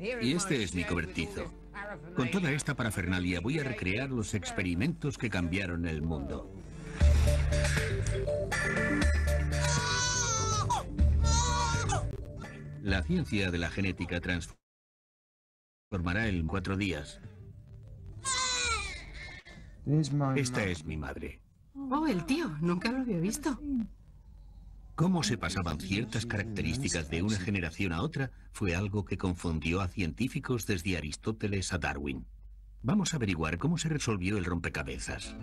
Y este es mi cobertizo. Con toda esta parafernalia voy a recrear los experimentos que cambiaron el mundo. La ciencia de la genética transformará en 4 días. Esta es mi madre. Oh, el tío. Nunca lo había visto. Cómo se pasaban ciertas características de una generación a otra fue algo que confundió a científicos desde Aristóteles a Darwin. Vamos a averiguar cómo se resolvió el rompecabezas.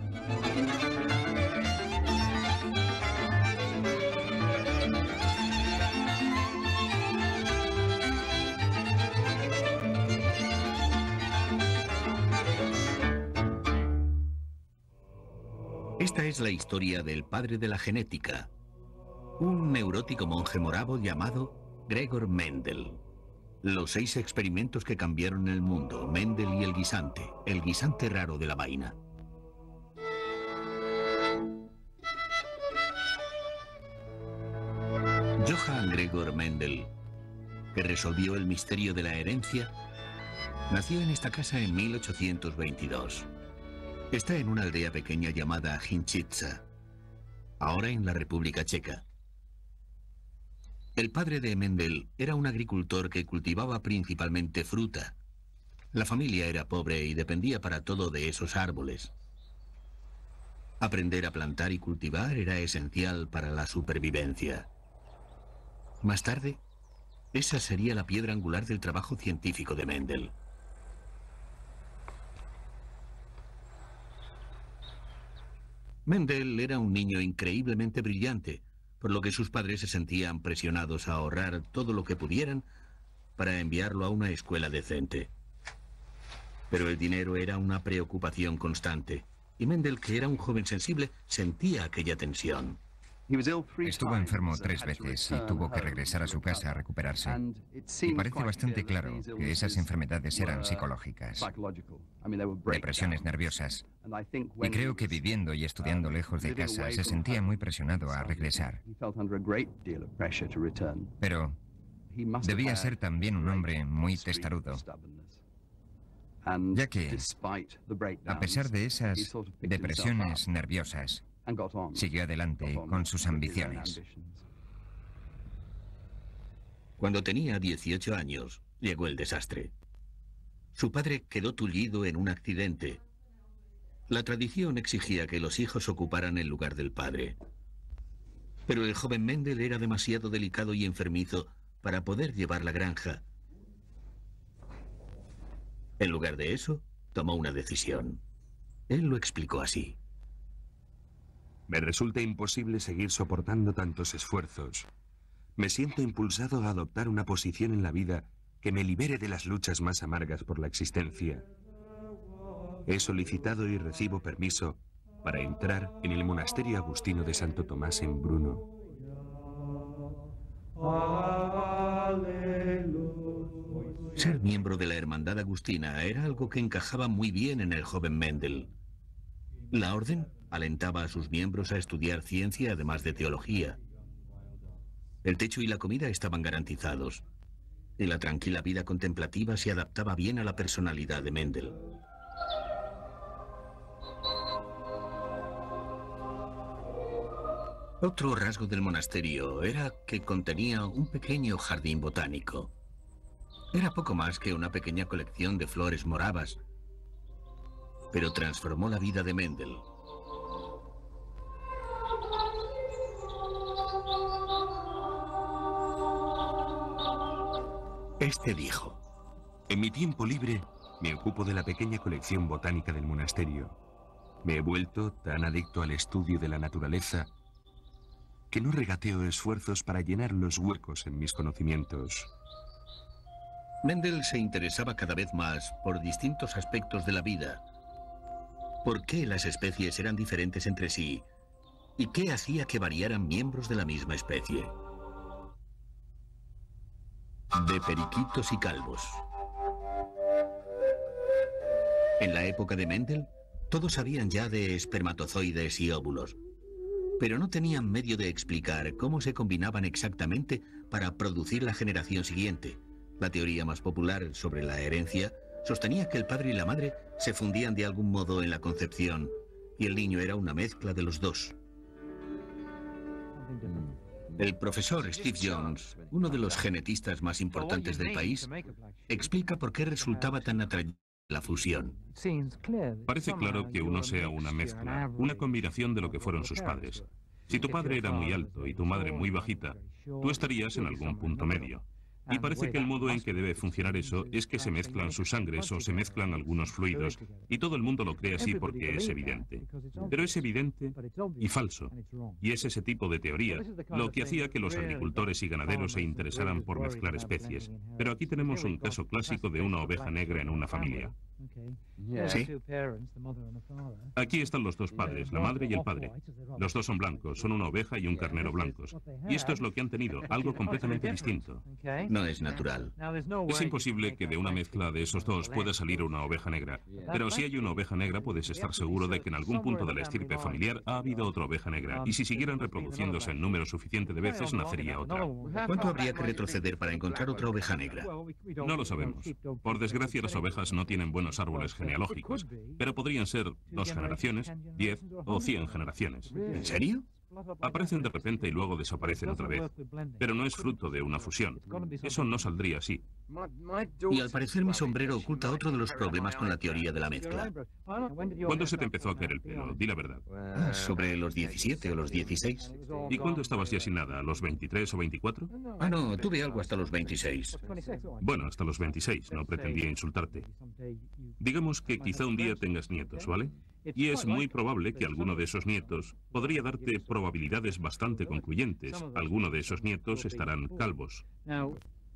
Esta es la historia del padre de la genética, un neurótico monje moravo llamado Gregor Mendel. Los 6 experimentos que cambiaron el mundo, Mendel y el guisante raro de la vaina. Johann Gregor Mendel, que resolvió el misterio de la herencia, nació en esta casa en 1822. Está en una aldea pequeña llamada Hinchitza, ahora en la República Checa. El padre de Mendel era un agricultor que cultivaba principalmente fruta. La familia era pobre y dependía para todo de esos árboles. Aprender a plantar y cultivar era esencial para la supervivencia. Más tarde, esa sería la piedra angular del trabajo científico de Mendel. Mendel era un niño increíblemente brillante, por lo que sus padres se sentían presionados a ahorrar todo lo que pudieran para enviarlo a una escuela decente. Pero el dinero era una preocupación constante, y Mendel, que era un joven sensible, sentía aquella tensión. Estuvo enfermo 3 veces y tuvo que regresar a su casa a recuperarse. Y parece bastante claro que esas enfermedades eran psicológicas, depresiones nerviosas. Y creo que viviendo y estudiando lejos de casa se sentía muy presionado a regresar. Pero debía ser también un hombre muy testarudo, ya que, a pesar de esas depresiones nerviosas, siguió adelante con sus ambiciones. Cuando tenía 18 años, llegó el desastre. Su padre quedó tullido en un accidente. La tradición exigía que los hijos ocuparan el lugar del padre. Pero el joven Mendel era demasiado delicado y enfermizo para poder llevar la granja. En lugar de eso, tomó una decisión. Él lo explicó así. Me resulta imposible seguir soportando tantos esfuerzos. Me siento impulsado a adoptar una posición en la vida que me libere de las luchas más amargas por la existencia. He solicitado y recibo permiso para entrar en el monasterio agustino de Santo Tomás en Brno. Ser miembro de la hermandad agustina era algo que encajaba muy bien en el joven Mendel. La orden alentaba a sus miembros a estudiar ciencia además de teología. El techo y la comida estaban garantizados, y la tranquila vida contemplativa se adaptaba bien a la personalidad de Mendel. Otro rasgo del monasterio era que contenía un pequeño jardín botánico. Era poco más que una pequeña colección de flores moravas, pero transformó la vida de Mendel. Este dijo: en mi tiempo libre me ocupo de la pequeña colección botánica del monasterio. Me he vuelto tan adicto al estudio de la naturaleza que no regateo esfuerzos para llenar los huecos en mis conocimientos. Mendel se interesaba cada vez más por distintos aspectos de la vida. ¿Por qué las especies eran diferentes entre sí? ¿Y qué hacía que variaran miembros de la misma especie? De periquitos y calvos. En la época de Mendel, todos sabían ya de espermatozoides y óvulos, pero no tenían medio de explicar cómo se combinaban exactamente para producir la generación siguiente. La teoría más popular sobre la herencia sostenía que el padre y la madre se fundían de algún modo en la concepción y el niño era una mezcla de los dos. El profesor Steve Jones, uno de los genetistas más importantes del país, explica por qué resultaba tan atrayente la fusión. Parece claro que uno sea una mezcla, una combinación de lo que fueron sus padres. Si tu padre era muy alto y tu madre muy bajita, tú estarías en algún punto medio. Y parece que el modo en que debe funcionar eso es que se mezclan sus sangres o se mezclan algunos fluidos, y todo el mundo lo cree así porque es evidente. Pero es evidente y falso. Y es ese tipo de teoría lo que hacía que los agricultores y ganaderos se interesaran por mezclar especies. Pero aquí tenemos un caso clásico de una oveja negra en una familia. Sí. Aquí están los dos padres, la madre y el padre. Los dos son blancos, son una oveja y un carnero blancos. Y esto es lo que han tenido, algo completamente distinto. No es natural. Es imposible que de una mezcla de esos dos pueda salir una oveja negra. Pero si hay una oveja negra, puedes estar seguro de que en algún punto de la estirpe familiar ha habido otra oveja negra. Y si siguieran reproduciéndose en número suficiente de veces, nacería otra. ¿Cuánto habría que retroceder para encontrar otra oveja negra? No lo sabemos. Por desgracia, las ovejas no tienen buenos árboles genealógicos, pero podrían ser 2 generaciones, 10 o 100 generaciones. ¿En serio? Aparecen de repente y luego desaparecen otra vez. Pero no es fruto de una fusión. Eso no saldría así. Y al parecer mi sombrero oculta otro de los problemas con la teoría de la mezcla. ¿Cuándo se te empezó a caer el pelo? Di la verdad. Sobre los 17 o los 16. ¿Y cuándo estabas ya sin nada? ¿A los 23 o 24? Ah, no, tuve algo hasta los 26. Bueno, hasta los 26. No pretendía insultarte. Digamos que quizá un día tengas nietos, ¿vale? Y es muy probable que alguno de esos nietos podría darte probabilidades bastante concluyentes. Alguno de esos nietos estarán calvos.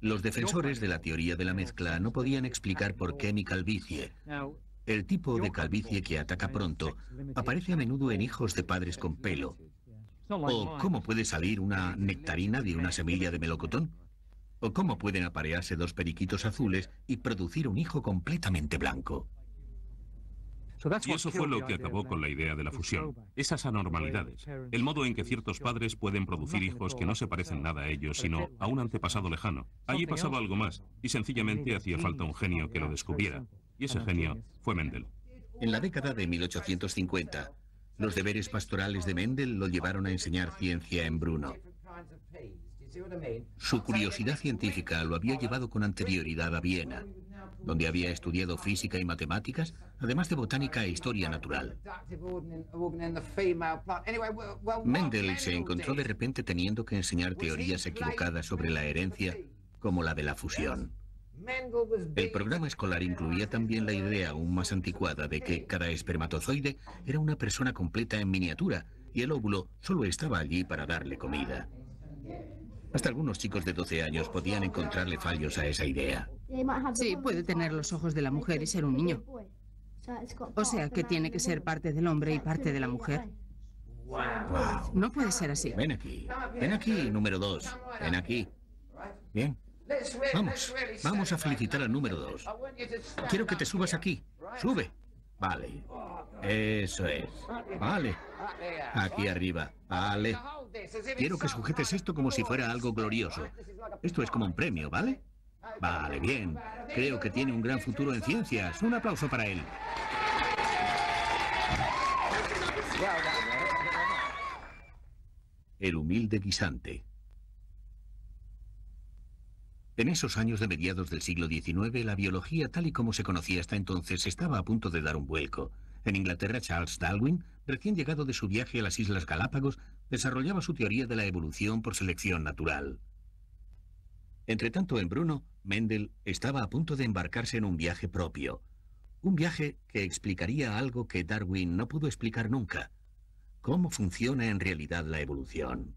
Los defensores de la teoría de la mezcla no podían explicar por qué mi calvicie, el tipo de calvicie que ataca pronto, aparece a menudo en hijos de padres con pelo. O cómo puede salir una nectarina de una semilla de melocotón. O cómo pueden aparearse 2 periquitos azules y producir un hijo completamente blanco. Y eso fue lo que acabó con la idea de la fusión. Esas anormalidades. El modo en que ciertos padres pueden producir hijos que no se parecen nada a ellos, sino a un antepasado lejano. Allí pasaba algo más, y sencillamente hacía falta un genio que lo descubriera. Y ese genio fue Mendel. En la década de 1850, los deberes pastorales de Mendel lo llevaron a enseñar ciencia en Brno. Su curiosidad científica lo había llevado con anterioridad a Viena, donde había estudiado física y matemáticas, además de botánica e historia natural. Mendel se encontró de repente teniendo que enseñar teorías equivocadas sobre la herencia, como la de la fusión. El programa escolar incluía también la idea aún más anticuada de que cada espermatozoide era una persona completa en miniatura y el óvulo solo estaba allí para darle comida. Hasta algunos chicos de 12 años podían encontrarle fallos a esa idea. Sí, puede tener los ojos de la mujer y ser un niño. O sea, que tiene que ser parte del hombre y parte de la mujer. Wow. No puede ser así. Ven aquí, número 2. Ven aquí. Bien. Vamos a felicitar al número 2. Quiero que te subas aquí. Sube. Vale. Eso es. Vale. Aquí arriba. Vale. Quiero que sujetes esto como si fuera algo glorioso. Esto es como un premio, ¿vale? Vale, bien. Creo que tiene un gran futuro en ciencias. Un aplauso para él. El humilde guisante. En esos años de mediados del siglo XIX, la biología, tal y como se conocía hasta entonces, estaba a punto de dar un vuelco. En Inglaterra, Charles Darwin, recién llegado de su viaje a las Islas Galápagos, desarrollaba su teoría de la evolución por selección natural. Entretanto, en Brno, Mendel estaba a punto de embarcarse en un viaje propio. Un viaje que explicaría algo que Darwin no pudo explicar nunca. ¿Cómo funciona en realidad la evolución?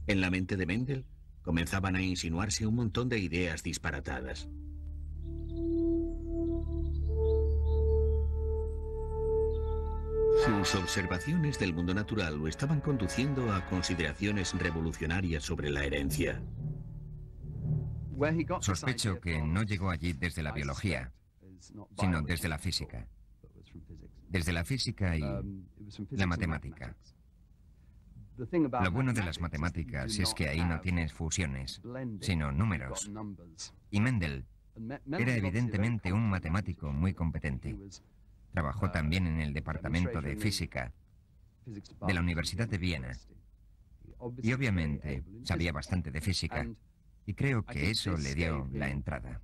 En la mente de Mendel comenzaban a insinuarse un montón de ideas disparatadas. Sus observaciones del mundo natural lo estaban conduciendo a consideraciones revolucionarias sobre la herencia. Sospecho que no llegó allí desde la biología, sino desde la física. Desde la física y la matemática. Lo bueno de las matemáticas es que ahí no tienes fusiones, sino números. Y Mendel era evidentemente un matemático muy competente. Trabajó también en el departamento de física de la Universidad de Viena. Y obviamente sabía bastante de física. Y creo que eso le dio la entrada.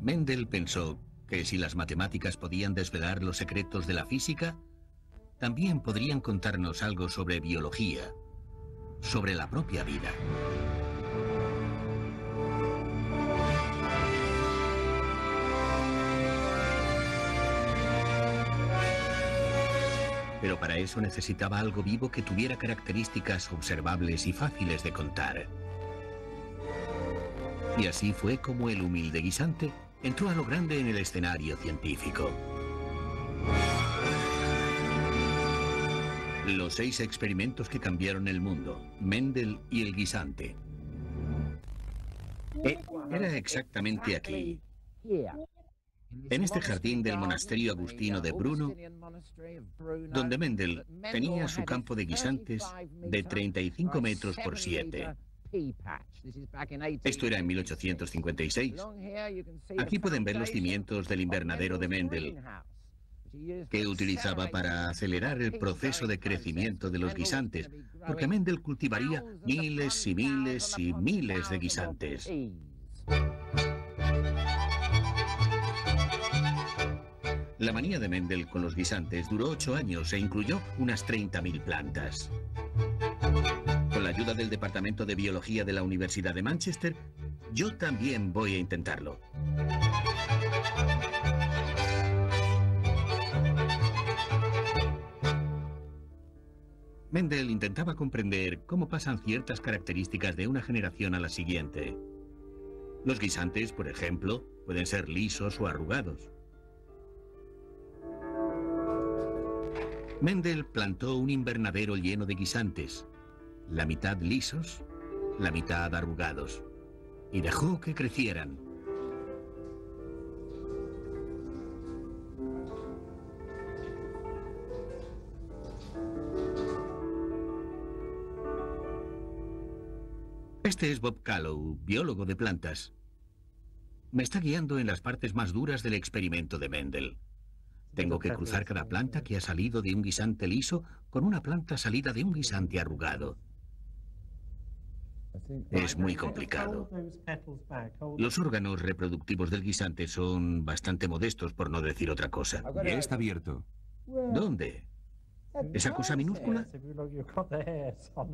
Mendel pensó que si las matemáticas podían desvelar los secretos de la física, también podrían contarnos algo sobre biología, sobre la propia vida. Pero para eso necesitaba algo vivo que tuviera características observables y fáciles de contar. Y así fue como el humilde guisante entró a lo grande en el escenario científico. Los 6 experimentos que cambiaron el mundo, Mendel y el guisante. Era exactamente aquí, en este jardín del monasterio agustino de Brno, donde Mendel tenía su campo de guisantes de 35 metros por 7. Esto era en 1856. Aquí pueden ver los cimientos del invernadero de Mendel, que utilizaba para acelerar el proceso de crecimiento de los guisantes, porque Mendel cultivaría miles y miles y miles de guisantes. La manía de Mendel con los guisantes duró 8 años e incluyó unas 30.000 plantas. Con la ayuda del Departamento de Biología de la Universidad de Manchester, yo también voy a intentarlo. Mendel intentaba comprender cómo pasan ciertas características de una generación a la siguiente. Los guisantes, por ejemplo, pueden ser lisos o arrugados. Mendel plantó un invernadero lleno de guisantes, la mitad lisos, la mitad arrugados, y dejó que crecieran. Este es Bob Callow, biólogo de plantas. Me está guiando en las partes más duras del experimento de Mendel. Tengo que cruzar cada planta que ha salido de un guisante liso con una planta salida de un guisante arrugado. Es muy complicado. Los órganos reproductivos del guisante son bastante modestos, por no decir otra cosa. Ya está abierto. ¿Dónde? ¿Esa cosa minúscula?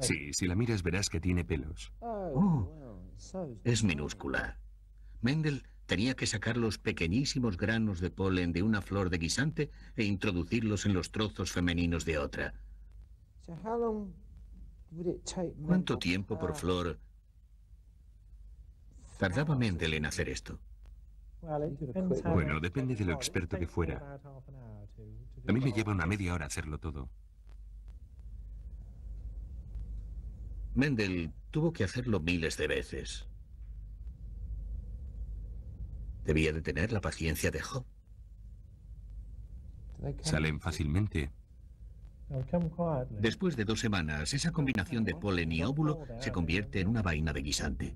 Sí, si la miras verás que tiene pelos. Oh, es minúscula. Mendel tenía que sacar los pequeñísimos granos de polen de una flor de guisante e introducirlos en los trozos femeninos de otra. ¿Cuánto tiempo por flor tardaba Mendel en hacer esto? Bueno, depende de lo experto que fuera. A mí me lleva una media hora hacerlo todo. Mendel tuvo que hacerlo miles de veces. Debía de tener la paciencia de Job. Salen fácilmente. Después de 2 semanas, esa combinación de polen y óvulo se convierte en una vaina de guisante.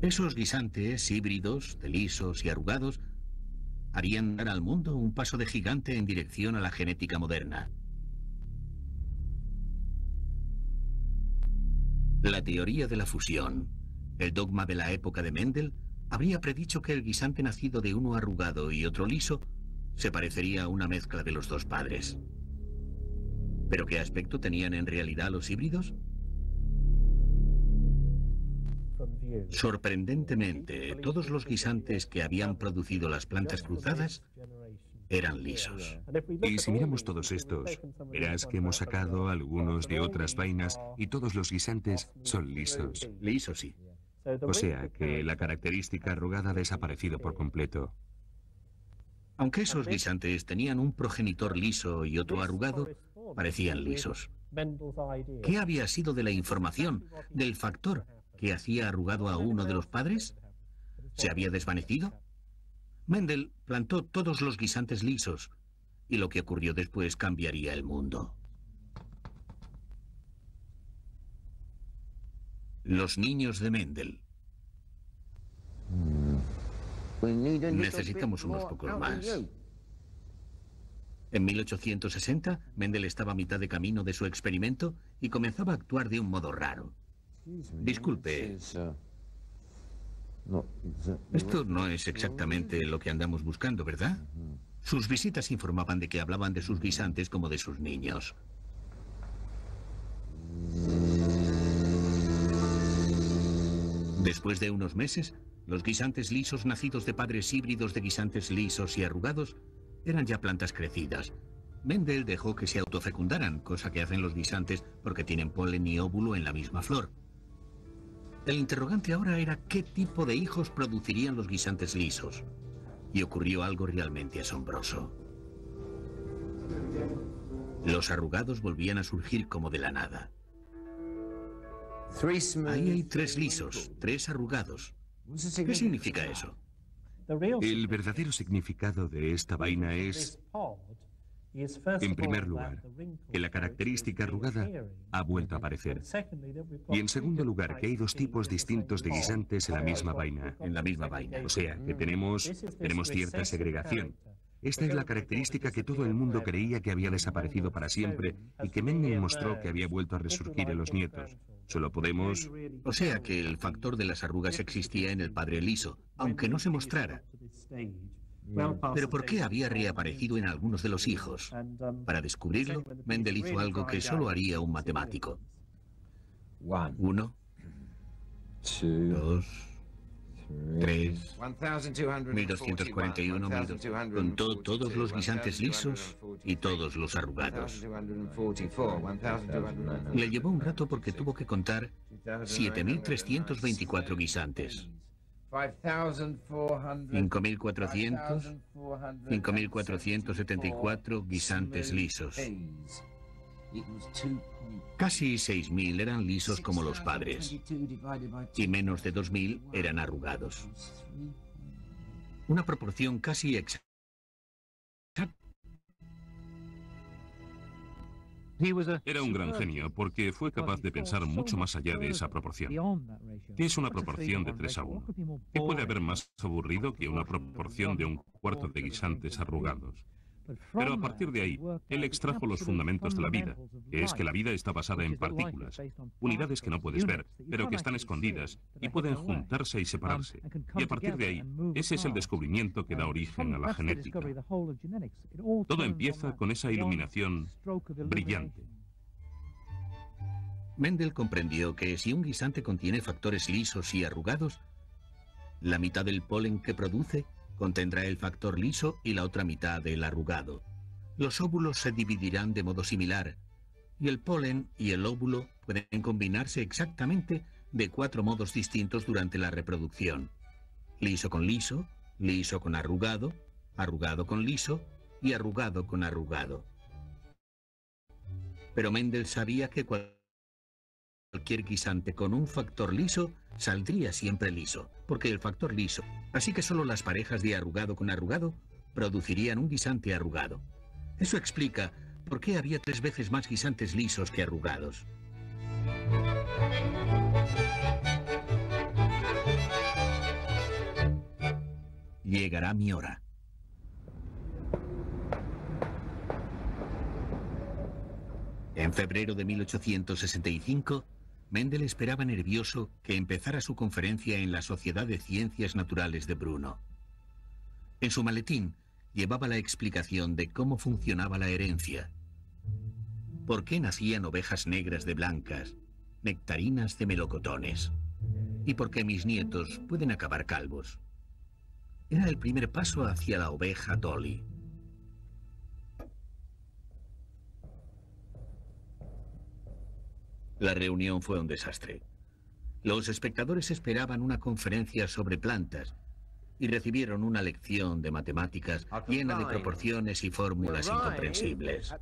Esos guisantes híbridos, de lisos y arrugados, harían dar al mundo un paso de gigante en dirección a la genética moderna. La teoría de la fusión, el dogma de la época de Mendel, habría predicho que el guisante nacido de uno arrugado y otro liso se parecería a una mezcla de los 2 padres. ¿Pero qué aspecto tenían en realidad los híbridos? Sorprendentemente, todos los guisantes que habían producido las plantas cruzadas eran lisos. Y si miramos todos estos, verás que hemos sacado algunos de otras vainas y todos los guisantes son lisos. Lisos, sí. O sea que la característica arrugada ha desaparecido por completo. Aunque esos guisantes tenían un progenitor liso y otro arrugado, parecían lisos. ¿Qué había sido de la información, del factor que hacía arrugado a uno de los padres? ¿Se había desvanecido? Mendel plantó todos los guisantes lisos, y lo que ocurrió después cambiaría el mundo. Los niños de Mendel. Necesitamos unos pocos más. En 1860, Mendel estaba a mitad de camino de su experimento y comenzaba a actuar de un modo raro. Disculpe. Esto no es exactamente lo que andamos buscando, ¿verdad? Sus visitas informaban de que hablaban de sus guisantes como de sus niños. Después de unos meses, los guisantes lisos nacidos de padres híbridos de guisantes lisos y arrugados eran ya plantas crecidas. Mendel dejó que se autofecundaran, cosa que hacen los guisantes porque tienen polen y óvulo en la misma flor. El interrogante ahora era qué tipo de hijos producirían los guisantes lisos. Y ocurrió algo realmente asombroso. Los arrugados volvían a surgir como de la nada. Ahí hay 3 lisos, 3 arrugados. ¿Qué significa eso? El verdadero significado de esta vaina es, en primer lugar, que la característica arrugada ha vuelto a aparecer. Y en segundo lugar, que hay 2 tipos distintos de guisantes en la misma vaina. En la misma vaina. O sea, que tenemos cierta segregación. Esta es la característica que todo el mundo creía que había desaparecido para siempre y que Mendel mostró que había vuelto a resurgir en los nietos. Solo podemos... O sea que el factor de las arrugas existía en el padre liso, aunque no se mostrara. Pero ¿por qué había reaparecido en algunos de los hijos? Para descubrirlo, Mendel hizo algo que solo haría un matemático. 1, 2, 3, 1241, contó todos los guisantes lisos y todos los arrugados. Le llevó un rato porque tuvo que contar 7.324 guisantes. 5.400, 5.474 guisantes lisos. Casi 6.000 eran lisos como los padres, y menos de 2.000 eran arrugados. Una proporción casi exacta. Era un gran genio porque fue capaz de pensar mucho más allá de esa proporción. ¿Qué es una proporción de 3 a 1? ¿Qué puede haber más aburrido que una proporción de 1/4 de guisantes arrugados? Pero a partir de ahí, él extrajo los fundamentos de la vida, que es que la vida está basada en partículas, unidades que no puedes ver, pero que están escondidas y pueden juntarse y separarse. Y a partir de ahí, ese es el descubrimiento que da origen a la genética. Todo empieza con esa iluminación brillante. Mendel comprendió que si un guisante contiene factores lisos y arrugados, la mitad del polen que produce contendrá el factor liso y la otra mitad el arrugado. Los óvulos se dividirán de modo similar, y el polen y el óvulo pueden combinarse exactamente de 4 modos distintos durante la reproducción. Liso con arrugado, arrugado con liso y arrugado con arrugado. Pero Mendel sabía que cualquier guisante con un factor liso saldría siempre liso, porque el factor liso, así que solo las parejas de arrugado con arrugado producirían un guisante arrugado. Eso explica por qué había 3 veces más guisantes lisos que arrugados. Llegará mi hora. En febrero de 1865, Mendel esperaba nervioso que empezara su conferencia en la Sociedad de Ciencias Naturales de Brno. En su maletín llevaba la explicación de cómo funcionaba la herencia. ¿Por qué nacían ovejas negras de blancas, nectarinas de melocotones? ¿Y por qué mis nietos pueden acabar calvos? Era el primer paso hacia la oveja Dolly. La reunión fue un desastre. Los espectadores esperaban una conferencia sobre plantas y recibieron una lección de matemáticas llena de proporciones y fórmulas incomprensibles.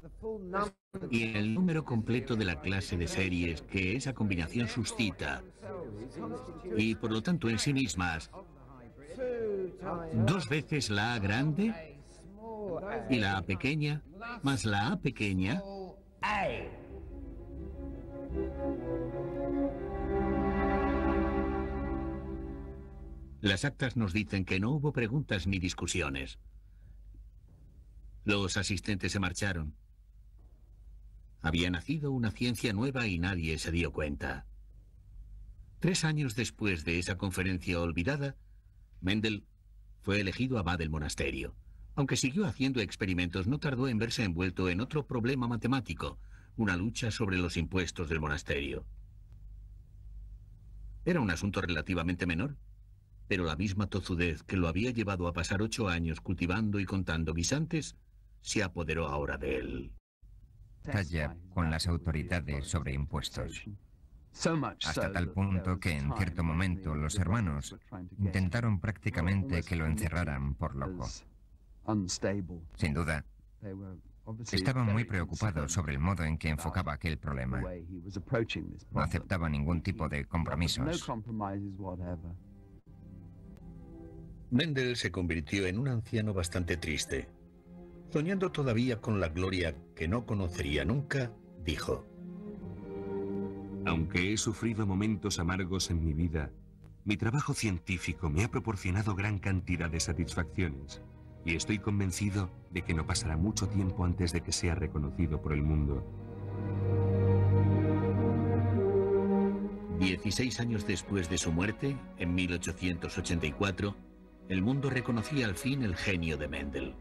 Y el número completo de la clase de series que esa combinación suscita, y por lo tanto en sí mismas, 2 veces la A grande y la A pequeña más la A pequeña. Las actas nos dicen que no hubo preguntas ni discusiones. Los asistentes se marcharon. Había nacido una ciencia nueva y nadie se dio cuenta. 3 años después de esa conferencia olvidada, Mendel fue elegido abad del monasterio. Aunque siguió haciendo experimentos, no tardó en verse envuelto en otro problema matemático, una lucha sobre los impuestos del monasterio. Era un asunto relativamente menor, pero la misma tozudez que lo había llevado a pasar 8 años cultivando y contando guisantes se apoderó ahora de él. Batalla con las autoridades sobre impuestos. Hasta tal punto que en cierto momento los hermanos intentaron prácticamente que lo encerraran por loco. Sin duda, estaban muy preocupados sobre el modo en que enfocaba aquel problema. No aceptaba ningún tipo de compromisos. Mendel se convirtió en un anciano bastante triste. Soñando todavía con la gloria que no conocería nunca, dijo: Aunque he sufrido momentos amargos en mi vida, mi trabajo científico me ha proporcionado gran cantidad de satisfacciones y estoy convencido de que no pasará mucho tiempo antes de que sea reconocido por el mundo. 16 años después de su muerte, en 1884, el mundo reconocía al fin el genio de Mendel.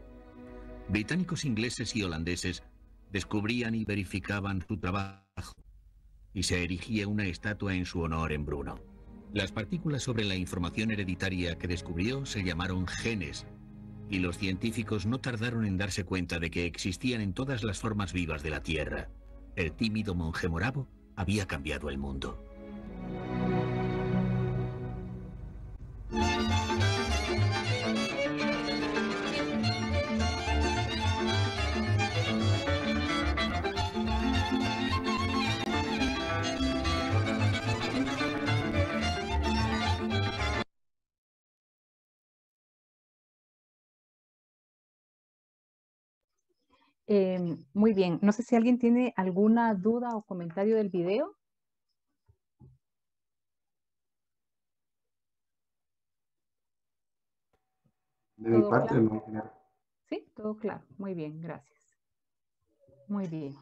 Británicos, ingleses y holandeses descubrían y verificaban su trabajo, y se erigía una estatua en su honor en Brno. Las partículas sobre la información hereditaria que descubrió se llamaron genes, y los científicos no tardaron en darse cuenta de que existían en todas las formas vivas de la Tierra. El tímido monje moravo había cambiado el mundo. Muy bien, no sé si alguien tiene alguna duda o comentario del video. De mi parte, no, ingeniero. Sí, todo claro. Muy bien, gracias. Muy bien.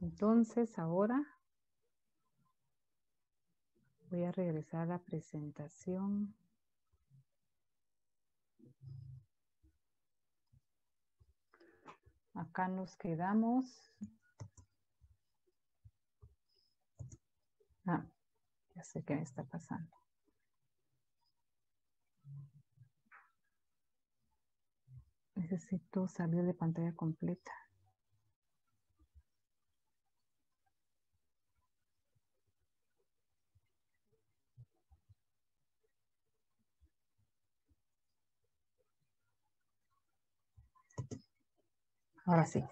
Entonces, ahora voy a regresar a la presentación. Acá nos quedamos. Ya sé qué me está pasando. Necesito salir de pantalla completa. Ahora sí.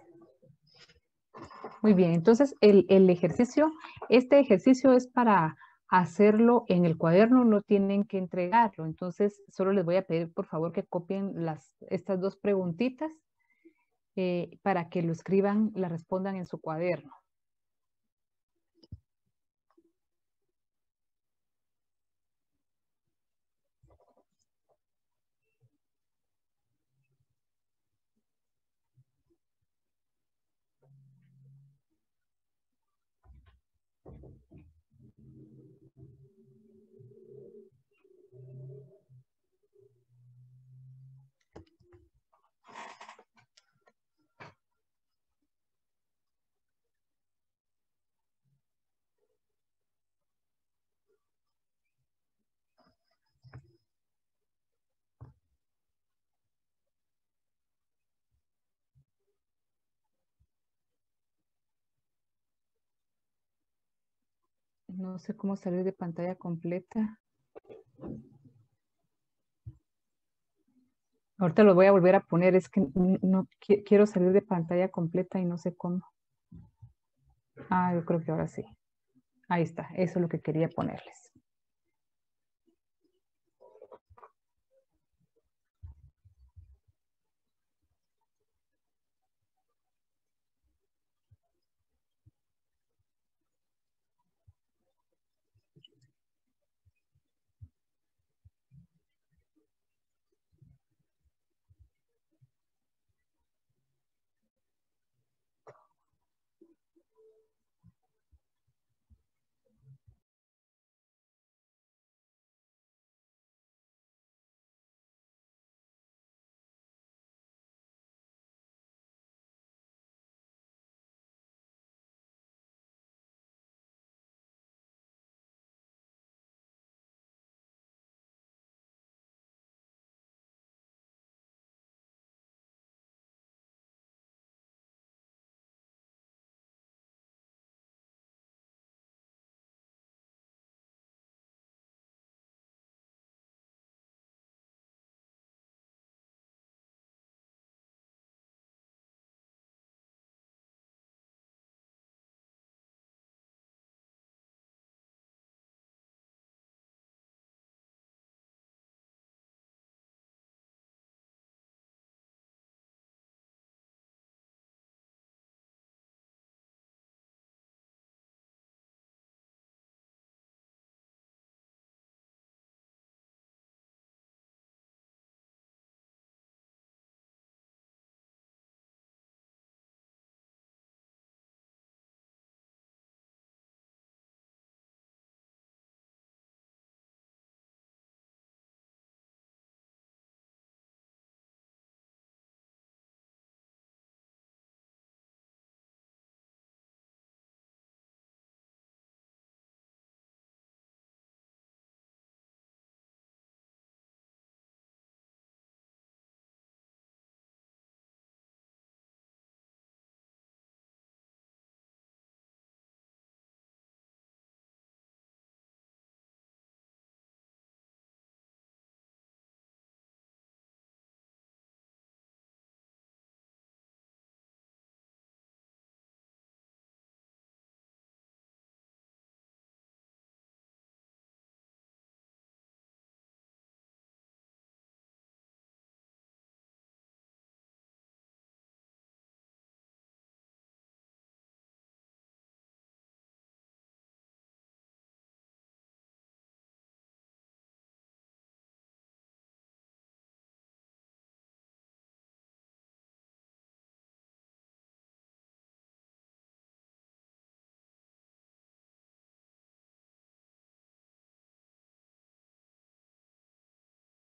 Muy bien, entonces el ejercicio, este ejercicio es para hacerlo en el cuaderno, no tienen que entregarlo. Entonces, solo les voy a pedir, por favor, que copien estas 2 preguntitas para que lo escriban, la respondan en su cuaderno. No sé cómo salir de pantalla completa. Ahorita lo voy a volver a poner, es que no quiero salir de pantalla completa y no sé cómo. Yo creo que ahora sí. Ahí está, eso es lo que quería ponerles.